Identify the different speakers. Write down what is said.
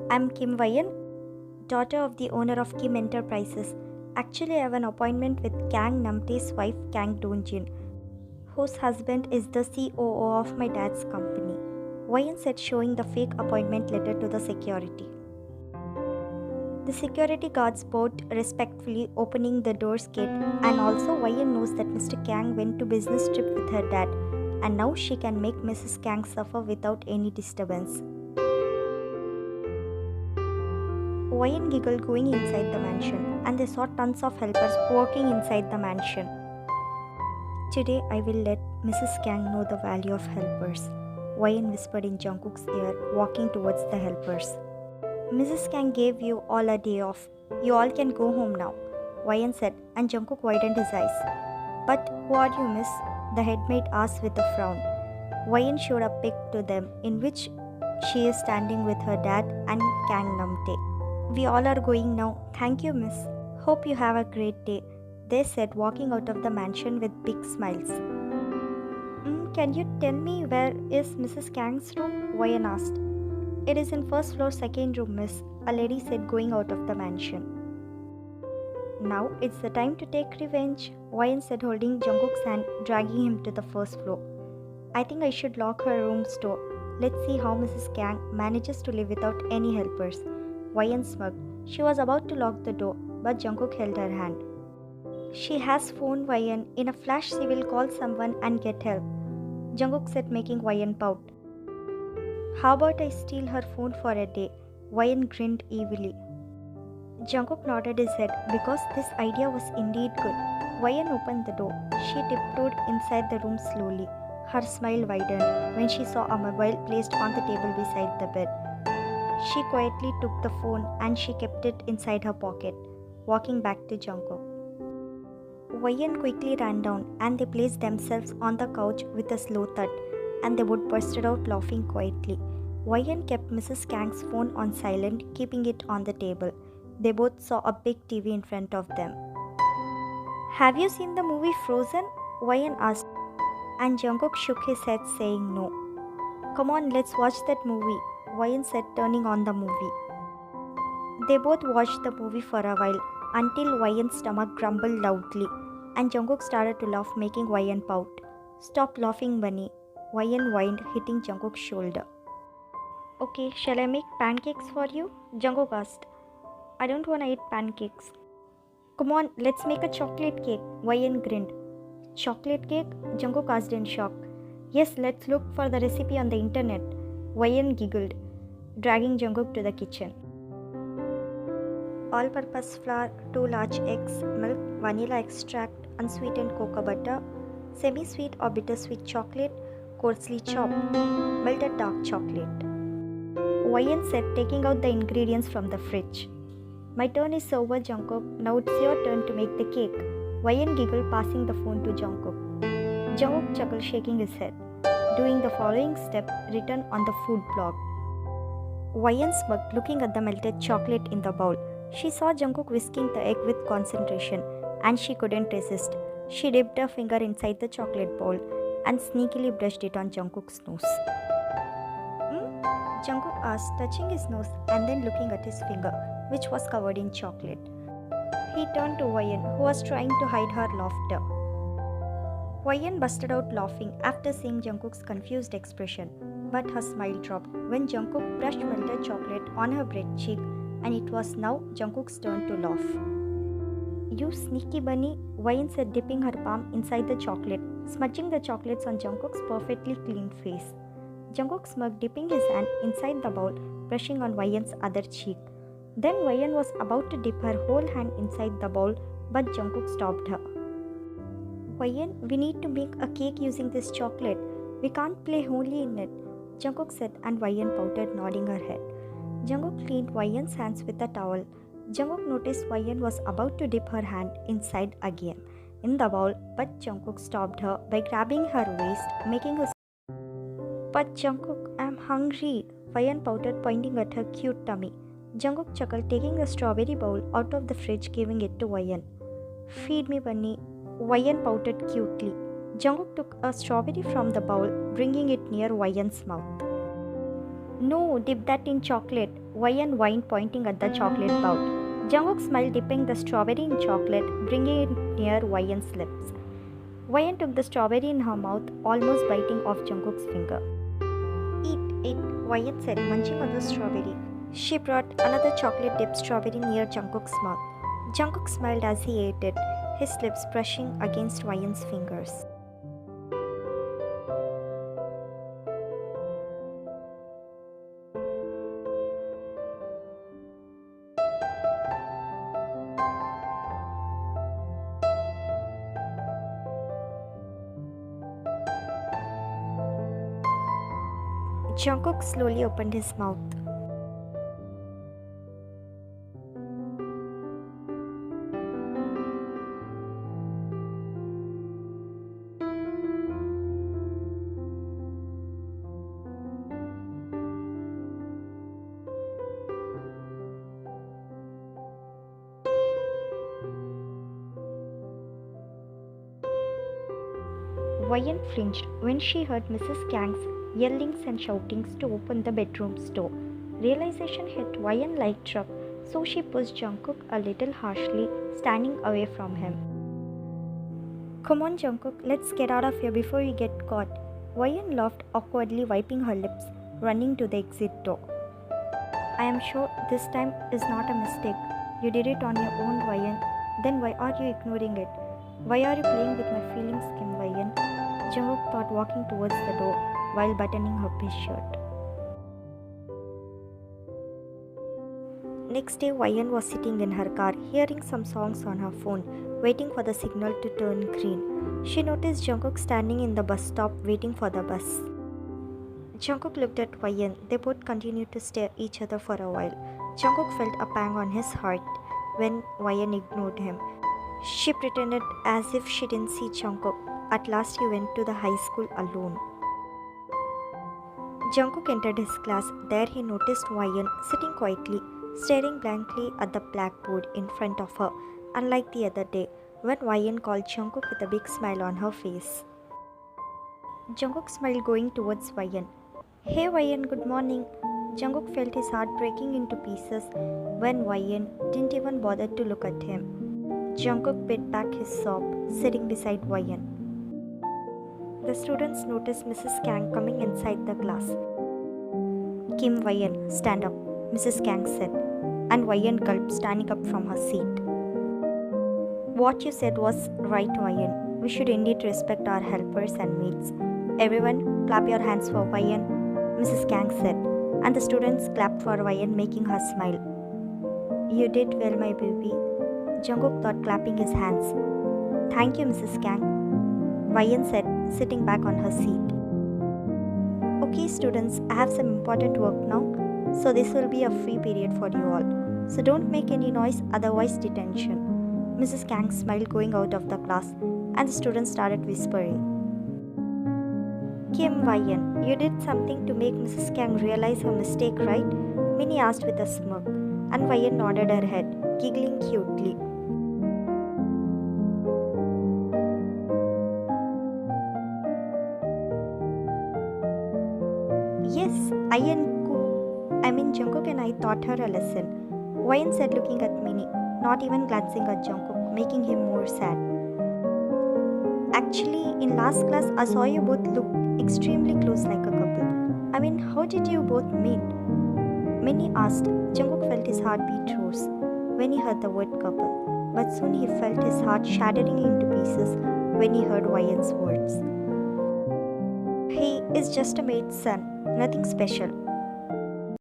Speaker 1: I'm 𝐃𝐄𝐌𝐎𝐍, daughter of the owner of Kim Enterprises. Actually, I have an appointment with Kang Namtae's wife, Kang Dong-jin, whose husband is the COO of my dad's company. Wyan said, showing the fake appointment letter to the security. The security guards bowed respectfully, opening the door's gate, and also Wyan knows that Mr. Kang went to business trip with her dad, and now she can make Mrs. Kang suffer without any disturbance. Wyan giggled going inside the mansion, and they saw tons of helpers working inside the mansion. Today I will let Mrs. Kang know the value of helpers, Wyan whispered in Jungkook's ear, walking towards the helpers. Mrs. Kang gave you all a day off. You all can go home now, Wyan said, and Jungkook widened his eyes. But who are you, miss? The headmaid asked with a frown. Wyan showed a pic to them, in which she is standing with her dad and Kang Namtae. We all are going now. Thank you, miss. Hope you have a great day, they said, walking out of the mansion with big smiles. Can you tell me where is Mrs. Kang's room? Wyan asked. It is in first floor, second room, miss, a lady said, going out of the mansion. Now it's the time to take revenge, Wyan said, holding Jungkook's hand, dragging him to the first floor. I think I should lock her room's door. Let's see how Mrs. Kang manages to live without any helpers. Wyan smirked. She was about to lock the door, but Jungkook held her hand. She has phoned Wyan. In a flash, she will call someone and get help, Jungkook said, making Wyan pout. How about I steal her phone for a day? Wyan grinned evilly. Jungkook nodded his head because this idea was indeed good. Wyan opened the door. She tiptoed inside the room slowly. Her smile widened when she saw a mobile placed on the table beside the bed. She quietly took the phone and she kept it inside her pocket, walking back to Jungkook. Wyan quickly ran down and they placed themselves on the couch with a slow thud, and they both bursted out laughing quietly. Wyan kept Mrs. Kang's phone on silent, keeping it on the table. They both saw a big TV in front of them. Have you seen the movie Frozen? Wyan asked, and Jungkook shook his head, saying no. Come on, let's watch that movie, Wyan said, turning on the movie. They both watched the movie for a while until Wyan's stomach grumbled loudly, and Jungkook started to laugh, making Wyan pout. Stop laughing, bunny, Wyan whined, hitting Jungkook's shoulder. Okay, shall I make pancakes for you? Jungkook asked. I don't want to eat pancakes. Come on, let's make a chocolate cake, Wyan grinned. Chocolate cake? Jungkook asked in shock. Yes, let's look for the recipe on the internet, Wyan giggled, dragging Jungkook to the kitchen. All-purpose flour, 2 large eggs, milk, vanilla extract, unsweetened cocoa butter, semi-sweet or bittersweet chocolate, coarsely chopped, melted dark chocolate, Wyan said, taking out the ingredients from the fridge. My turn is over, Jungkook. Now it's your turn to make the cake, Wyan giggled, passing the phone to Jungkook. Jungkook chuckled, shaking his head. Doing the following step written on the food blog. Wyan smirked, looking at the melted chocolate in the bowl. She saw Jungkook whisking the egg with concentration, and she couldn't resist. She dipped her finger inside the chocolate bowl and sneakily brushed it on Jungkook's nose. Jungkook asked, touching his nose and then looking at his finger, which was covered in chocolate. He turned to Wyan, who was trying to hide her laughter. Wyan busted out laughing after seeing Jungkook's confused expression, but her smile dropped when Jungkook brushed melted chocolate on her red cheek, and it was now Jungkook's turn to laugh. You sneaky bunny, Wyan said, dipping her palm inside the chocolate, smudging the chocolates on Jungkook's perfectly clean face. Jungkook smirked, dipping his hand inside the bowl, brushing on Wyan's other cheek. Then Wyan was about to dip her whole hand inside the bowl, but Jungkook stopped her. Wyan, we need to make a cake using this chocolate. We can't play holy in it, Jungkook said, and Wyan pouted, nodding her head. Jungkook cleaned Wyan's hands with a towel. Jungkook noticed Wyan was about to dip her hand inside again in the bowl, but Jungkook stopped her by grabbing her waist, making her. But Jungkook, I'm hungry, Wyan pouted, pointing at her cute tummy. Jungkook chuckled, taking the strawberry bowl out of the fridge, giving it to Wyan. Feed me, bunny, Wyan pouted cutely. Jungkook took a strawberry from the bowl, bringing it near Wyan's mouth. No, dip that in chocolate. Wyan whined, pointing at the chocolate bowl. Jungkook smiled, dipping the strawberry in chocolate, bringing it near Wyan's lips. Wyan took the strawberry in her mouth, almost biting off Jungkook's finger. Eat, Wyan said, munching on the strawberry. She brought another chocolate-dipped strawberry near Jungkook's mouth. Jungkook smiled as he ate it, his lips brushing against Wyan's fingers. Jungkook slowly opened his mouth. Wyan flinched when she heard Mrs. Kang's yellings and shoutings to open the bedroom's door. Realization hit Wyan like truck, so she pushed Jungkook a little harshly, standing away from him. Come on, Jungkook, let's get out of here before we get caught. Wyan laughed awkwardly, wiping her lips, running to the exit door. I am sure this time is not a mistake. You did it on your own, Wyan. Then why are you ignoring it? Why are you playing with my feelings, 𝐃𝐿, Jungkook thought, walking towards the door while buttoning up his shirt. Next day, Wyan was sitting in her car, hearing some songs on her phone, waiting for the signal to turn green. She noticed Jungkook standing in the bus stop, waiting for the bus. Jungkook looked at Wyan. They both continued to stare at each other for a while. Jungkook felt a pang on his heart when Wyan ignored him. She pretended as if she didn't see Jungkook. At last, he went to the high school alone. Jungkook entered his class. There he noticed Wyan sitting quietly, staring blankly at the blackboard in front of her, unlike the other day when Wyan called Jungkook with a big smile on her face. Jungkook smiled, going towards Wyan. Hey Wyan, good morning. Jungkook felt his heart breaking into pieces when Wyan didn't even bother to look at him. Jungkook bit back his sob, sitting beside Wyan. The students noticed Mrs. Kang coming inside the class. 𝐃𝐿, stand up, Mrs. Kang said, and Wyan gulped, standing up from her seat. What you said was right, Wyan. We should indeed respect our helpers and maids. Everyone, clap your hands for Wyan, Mrs. Kang said, and the students clapped for Wyan, making her smile. You did well, my baby, Jungkook thought, clapping his hands. Thank you, Mrs. Kang, Wyan said, sitting back on her seat. Okay, students, I have some important work now, so this will be a free period for you all. So don't make any noise, otherwise detention. Mrs. Kang smiled, going out of the class, and the students started whispering. 𝐃𝐿, you did something to make Mrs. Kang realize her mistake, right? Minnie asked with a smirk, and Wyan nodded her head, giggling cutely. Yes, Jungkook and I taught her a lesson, Wyan said, looking at Minnie, not even glancing at Jungkook, making him more sad. Actually, in last class, I saw you both look extremely close like a couple. How did you both meet? Minnie asked. Jungkook felt his heart beat rose when he heard the word couple, but soon he felt his heart shattering into pieces when he heard Wyan's words. He is just a maid's son, nothing special.